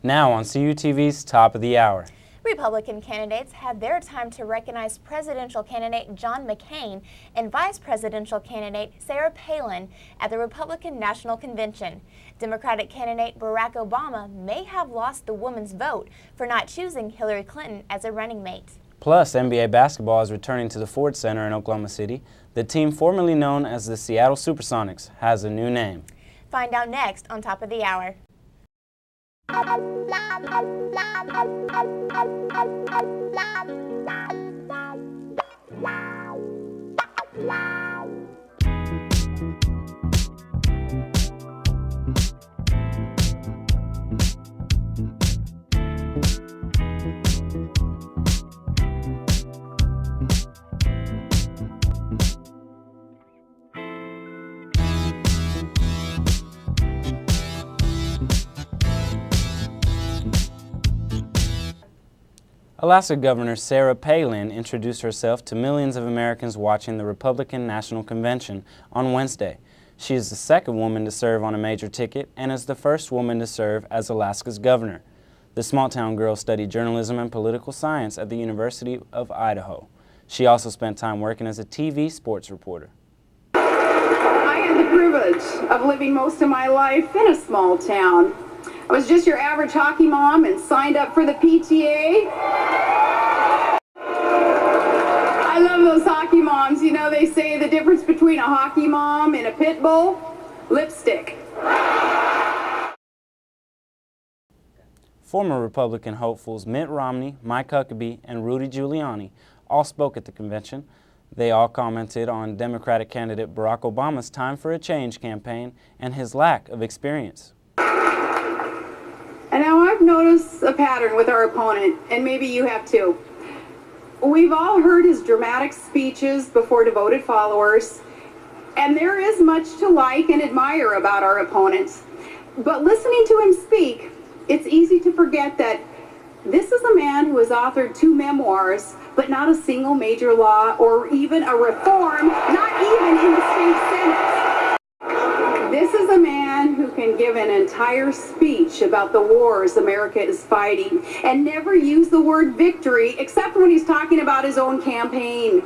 Now on CUTV's Top of the Hour. Republican candidates had their time to recognize presidential candidate John McCain and vice presidential candidate Sarah Palin at the Republican National Convention. Democratic candidate Barack Obama may have lost the woman's vote for not choosing Hillary Clinton as a running mate. Plus, NBA basketball is returning to the Ford Center in Oklahoma City. The team formerly known as the Seattle Supersonics has a new name. Find out next on Top of the Hour. Alaska Governor Sarah Palin introduced herself to millions of Americans watching the Republican National Convention on Wednesday. She is the second woman to serve on a major ticket and is the first woman to serve as Alaska's governor. The small-town girl studied journalism and political science at the University of Idaho. She also spent time working as a TV sports reporter. I had the privilege of living most of my life in a small town. I was just your average hockey mom and signed up for the PTA. I love those hockey moms. You know, they say the difference between a hockey mom and a pit bull? Lipstick. Former Republican hopefuls Mitt Romney, Mike Huckabee, and Rudy Giuliani all spoke at the convention. They all commented on Democratic candidate Barack Obama's Time for a Change campaign and his lack of experience. And now I've noticed a pattern with our opponent, and maybe you have too. We've all heard his dramatic speeches before devoted followers, and there is much to like and admire about our opponents. But listening to him speak, it's easy to forget that this is a man who has authored 2 memoirs, but not a single major law or even a reform, not even in the state Senate. This is a man who can give an entire speech about the wars America is fighting and never use the word victory except when he's talking about his own campaign.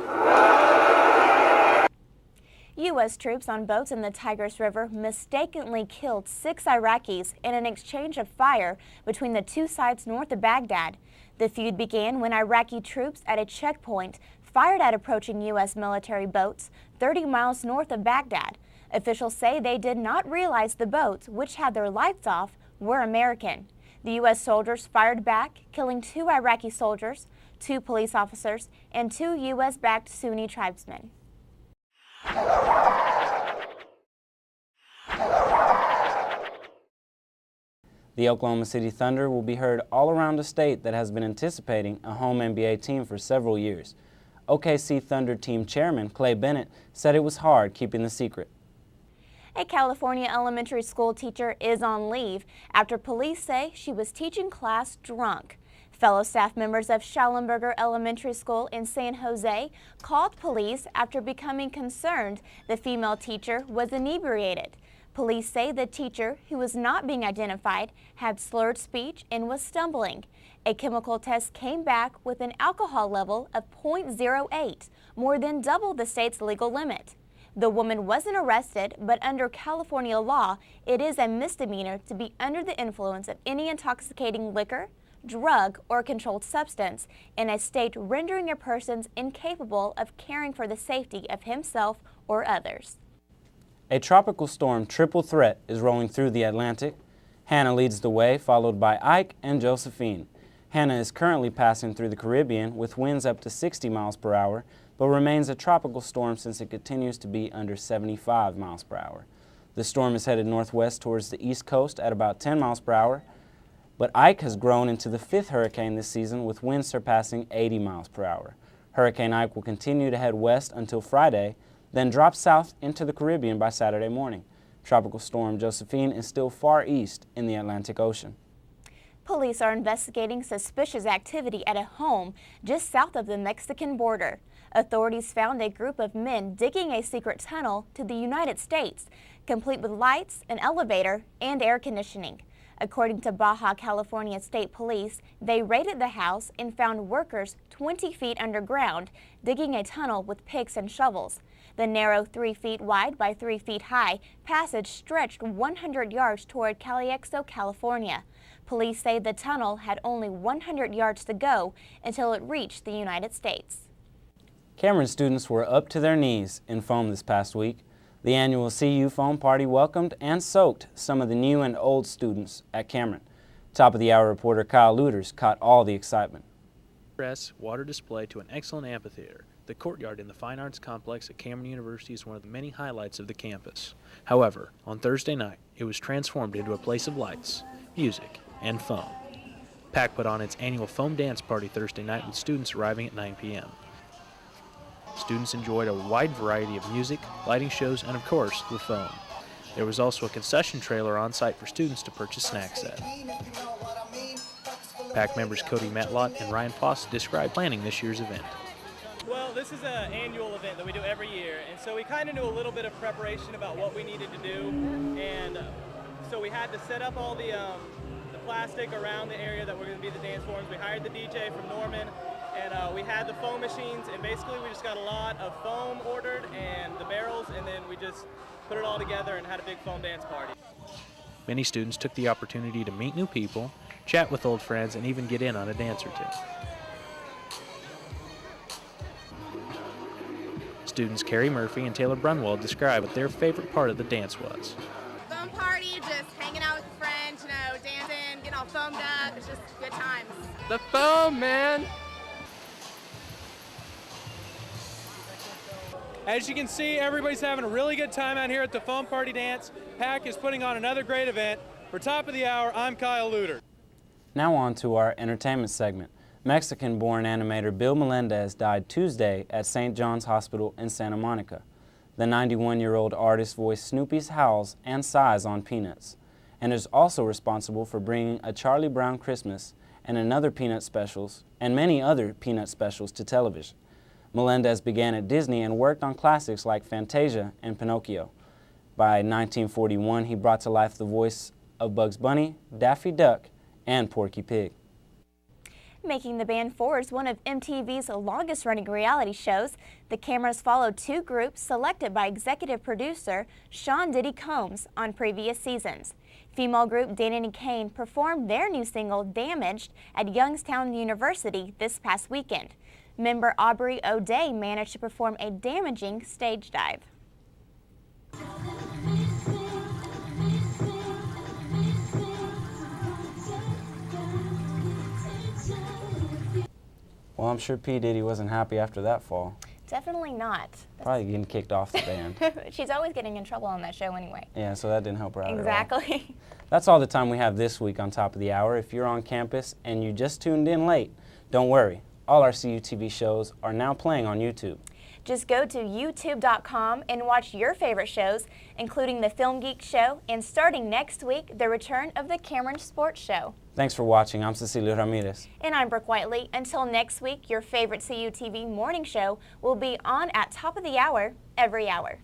U.S. troops on boats in the Tigris River mistakenly killed 6 Iraqis in an exchange of fire between the two sides north of Baghdad. The feud began when Iraqi troops at a checkpoint fired at approaching U.S. military boats 30 miles north of Baghdad. Officials say they did not realize the boats, which had their lights off, were American. The U.S. soldiers fired back, killing 2 Iraqi soldiers, 2 police officers, and 2 U.S.-backed Sunni tribesmen. The Oklahoma City Thunder will be heard all around a state that has been anticipating a home NBA team for several years. OKC Thunder team chairman Clay Bennett said it was hard keeping the secret. A California elementary school teacher is on leave after police say she was teaching class drunk. Fellow staff members of Schallenberger Elementary School in San Jose called police after becoming concerned the female teacher was inebriated. Police say the teacher, who was not being identified, had slurred speech and was stumbling. A chemical test came back with an alcohol level of 0.08, more than double the state's legal limit. The woman wasn't arrested, but under California law, it is a misdemeanor to be under the influence of any intoxicating liquor, drug, or controlled substance in a state rendering a person incapable of caring for the safety of himself or others. A tropical storm triple threat is rolling through the Atlantic. Hannah leads the way, followed by Ike and Josephine. Hannah is currently passing through the Caribbean with winds up to 60 miles per hour, but remains a tropical storm since it continues to be under 75 miles per hour. The storm is headed northwest towards the east coast at about 10 miles per hour, but Ike has grown into the 5th hurricane this season with winds surpassing 80 miles per hour. Hurricane Ike will continue to head west until Friday, then drop south into the Caribbean by Saturday morning. Tropical storm Josephine is still far east in the Atlantic Ocean. Police are investigating suspicious activity at a home just south of the Mexican border. Authorities found a group of men digging a secret tunnel to the United States, complete with lights, an elevator, and air conditioning. According to Baja California State Police, they raided the house and found workers 20 feet underground, digging a tunnel with picks and shovels. The narrow 3 feet wide by 3 feet high passage stretched 100 yards toward Caliexo, California. Police say the tunnel had only 100 yards to go until it reached the United States. Cameron students were up to their knees in foam this past week. The annual CU Foam Party welcomed and soaked some of the new and old students at Cameron. Top of the hour reporter Kyle Luters caught all the excitement. Press water display to an excellent amphitheater. The courtyard in the Fine Arts Complex at Cameron University is one of the many highlights of the campus. However, on Thursday night, it was transformed into a place of lights, music, and foam. PAC put on its annual foam dance party Thursday night with students arriving at 9 p.m. Students enjoyed a wide variety of music, lighting shows, and of course, the foam. There was also a concession trailer on site for students to purchase snacks at. PAC members Cody Matlott and Ryan Foss described planning this year's event. Well, this is an annual event that we do every year, and so we kind of knew a little bit of preparation about what we needed to do, and so we had to set up all the plastic around the area that we're going to be the dance forms. We hired the DJ from Norman, and we had the foam machines, and basically we just got a lot of foam ordered and the barrels, and then we just put it all together and had a big foam dance party. Many students took the opportunity to meet new people, chat with old friends, and even get in on a dance or two. Students Carrie Murphy and Taylor Brunwell describe what their favorite part of the dance was. Foam party, just hanging out with friends, you know, dancing, getting all foamed up. It's just good times. The foam, man! As you can see, everybody's having a really good time out here at the Foam Party Dance. PAC is putting on another great event. For Top of the Hour, I'm Kyle Luter. Now on to our entertainment segment. Mexican-born animator Bill Melendez died Tuesday at St. John's Hospital in Santa Monica. The 91-year-old artist voiced Snoopy's howls and sighs on Peanuts, and is also responsible for bringing A Charlie Brown Christmas and many other Peanut specials to television. Melendez began at Disney and worked on classics like Fantasia and Pinocchio. By 1941, he brought to life the voice of Bugs Bunny, Daffy Duck, and Porky Pig. Making the band Fours one of MTV's longest-running reality shows, the cameras followed two groups selected by executive producer Sean Diddy Combs on previous seasons. Female group Danny Kane performed their new single, Damaged, at Youngstown University this past weekend. Member Aubrey O'Day managed to perform a damaging stage dive. Well, I'm sure P. Diddy wasn't happy after that fall. Definitely not. Probably getting kicked off the band. She's always getting in trouble on that show anyway. Yeah, so that didn't help her out at all. Exactly. That's all the time we have this week on Top of the Hour. If you're on campus and you just tuned in late, don't worry. All our CUTV shows are now playing on YouTube. Just go to youtube.com and watch your favorite shows, including the Film Geek Show, and starting next week, the return of the Cameron Sports Show. Thanks for watching. I'm Cecilia Ramirez. And I'm Brooke Whiteley. Until next week, your favorite CUTV morning show will be on at top of the hour every hour.